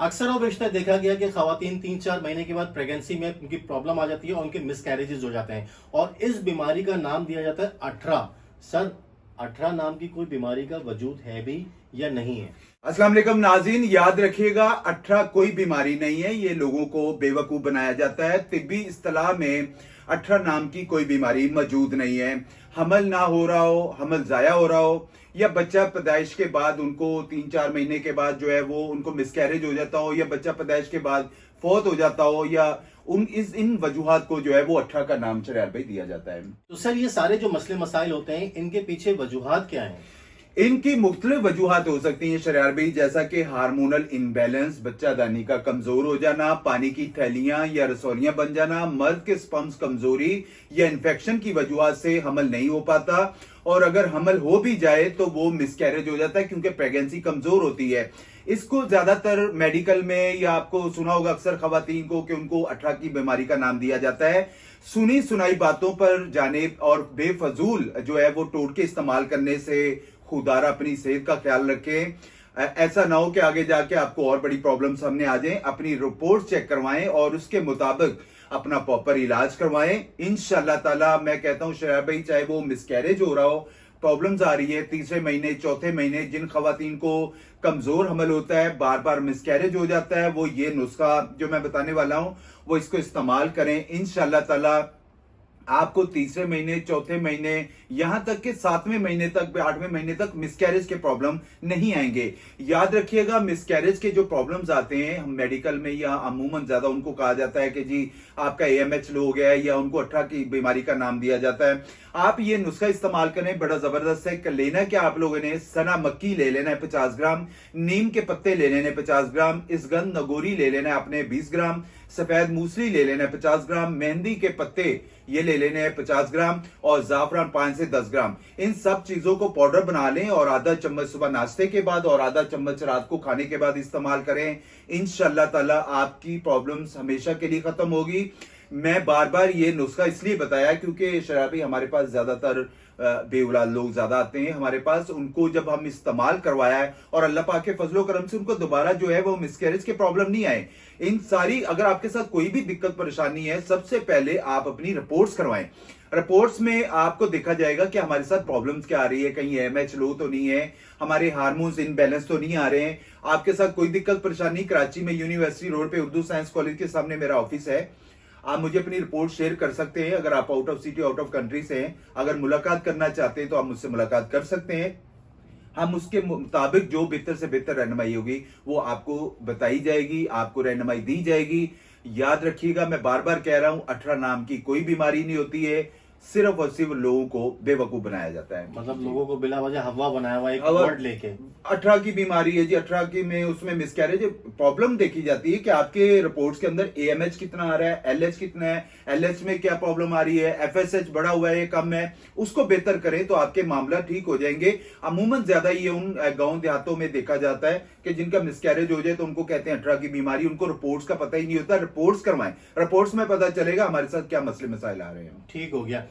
अक्सर और बेशतर देखा गया कि खवातीन 3-4 महीने के बाद प्रेगनेंसी में उनकी प्रॉब्लम आ जाती है और उनके मिसकैरेजेस हो जाते हैं और इस बीमारी का नाम दिया जाता है 18। सर, 18 नाम की कोई बीमारी का वजूद है भी या नहीं है? अस्सलाम वालेकुम नाज़रीन, याद रखिएगा 18 कोई बीमारी नहीं है। ये लोगों को बेवकूफ बनाया जाता है। तिब्बी इस्तिलाह में 18 नाम की कोई बीमारी मौजूद नहीं है। हमल ना हो रहा हो, हमल जाया हो रहा हो, या बच्चा पैदाइश के बाद उनको 3-4 महीने के बाद जो है वो उनको मिसकैरेज हो जाता हो, या बच्चा पैदाइश के बाद फौत हो जाता हो, या इन वजूहात को जो है वो 18 का नाम शरियात भाई दिया जाता है। तो सर, ये सारे जो मसले मसाइल होते हैं, इनके पीछे वजूहात क्या हैं? इनकी मुख्तलिफ वजूहात हो सकती हैं शरियार भाई, जैसा कि हार्मोनल इनबैलेंस, बच्चादानी का कमजोर हो जाना, पानी की थैलियां या रसौलियां बन जाना, मर्द के स्पर्म्स कमजोरी या इन्फेक्शन की वजूहात से हमल नहीं हो पाता, और अगर हमल हो भी जाए तो वो मिसकैरेज हो जाता है क्योंकि प्रेगनेंसी कमजोर होती है। इसको ज्यादातर मेडिकल में, या आपको सुना होगा अक्सर खवातीन को कि उनको 18 की बीमारी का नाम दिया जाता है। सुनी सुनाई बातों पर जाने और बेफजूल जो है वो टोटके इस्तेमाल करने से खुदारा अपनी सेहत का ख्याल रखें। ऐसा ना हो कि आगे जाके आपको और बड़ी प्रॉब्लम सामने आ जाए। अपनी रिपोर्ट चेक करवाएं और उसके मुताबिक अपना प्रॉपर इलाज करवाएं। इंशाल्लाह ताला मैं कहता हूं शराब भाई, चाहे वो मिसकैरेज हो रहा हो, प्रॉब्लम्स आ रही है तीसरे महीने, चौथे महीने, जिन खवातीन को कमजोर हमल होता है, बार बार मिसकैरेज हो जाता है, वो ये नुस्खा जो मैं बताने वाला हूं वो इसको इस्तेमाल करें। इंशाल्लाह ताला आपको तीसरे महीने, चौथे महीने, यहां तक कि 7वें महीने तक, 8वें महीने तक मिसकैरेज के प्रॉब्लम नहीं आएंगे। याद रखिएगा, मिसकैरेज के जो प्रॉब्लम्स आते हैं हम मेडिकल में या अमूमन ज्यादा उनको कहा जाता है कि जी आपका AMH लो हो गया है, या उनको 18 की बीमारी का नाम दिया जाता है। आप ये नुस्खा इस्तेमाल करें, बड़ा जबरदस्त है। लेना क्या आप लोगों ने, सना मक्की ले लेना है 50 ग्राम, नीम के पत्ते ले लेने 50 ग्राम, इसगंध नगोरी ले लेना है आपने 20 ग्राम, सफेद मूसली ले लेना है 50 ग्राम, मेहंदी के पत्ते ये ले लेने हैं 50 ग्राम, और जाफरान 5 से 10 ग्राम। इन सब चीजों को पाउडर बना लें और आधा चम्मच सुबह नाश्ते के बाद और आधा चम्मच रात को खाने के बाद इस्तेमाल करें। इंशाल्लाह ताला आपकी प्रॉब्लम्स हमेशा के लिए खत्म होगी। मैं बार बार ये नुस्खा इसलिए बताया क्योंकि शराबी हमारे पास ज्यादातर बेउलाद लोग ज्यादा आते हैं हमारे पास। उनको जब हम इस्तेमाल करवाया है और अल्लाह पाक के फजलो करम से उनको दोबारा जो है वो मिसकैरेज के प्रॉब्लम नहीं आए। इन सारी, अगर आपके साथ कोई भी दिक्कत परेशानी है, सबसे पहले आप अपनी रिपोर्ट्स करवाएं। रिपोर्ट्स में आपको देखा जाएगा कि हमारे साथ प्रॉब्लम्स क्या आ रही है, कहीं AMH लो तो नहीं है, हमारे हार्मोन्स इनबैलेंस तो नहीं आ रहे हैं, आपके साथ कोई दिक्कत परेशानी। कराची में यूनिवर्सिटी रोड पे उर्दू साइंस कॉलेज के सामने मेरा ऑफिस है। आप मुझे अपनी रिपोर्ट शेयर कर सकते हैं। अगर आप out of city, out of country से हैं, अगर मुलाकात करना चाहते हैं तो आप मुझसे मुलाकात कर सकते हैं। हम उसके मुताबिक जो बेहतर से बेहतर रहनुमाई होगी वो आपको बताई जाएगी, आपको रहनुमाई दी जाएगी। याद रखिएगा, मैं बार बार कह रहा हूं, 18 नाम की कोई बीमारी नहीं होती है। सिर्फ और सिर्फ लोगों को बेवकूफ बनाया जाता है। मतलब लोगों को बिला वजह हवा बनाया हुआ एक वर्ड लेके 18 की बीमारी है जी, 18 की में उसमें मिसकैरेज प्रॉब्लम देखी जाती है कि आपके रिपोर्ट्स के अंदर AMH कितना आ रहा है, LH कितना है, LH में क्या प्रॉब्लम आ रही है, FSH बढ़ा हुआ है, कम है, उसको बेहतर करें तो आपके मामला ठीक हो जाएंगे। अमूमन ज्यादा ये उन गांव देहातों में देखा जाता है कि जिनका मिसकैरेज हो जाए तो उनको कहते हैं 18 की बीमारी, उनको रिपोर्ट्स का पता ही नहीं होता। रिपोर्ट्स करवाएं, रिपोर्ट्स में पता चलेगा हमारे साथ क्या मसले मसाइल आ रहे हैं। ठीक हो गया।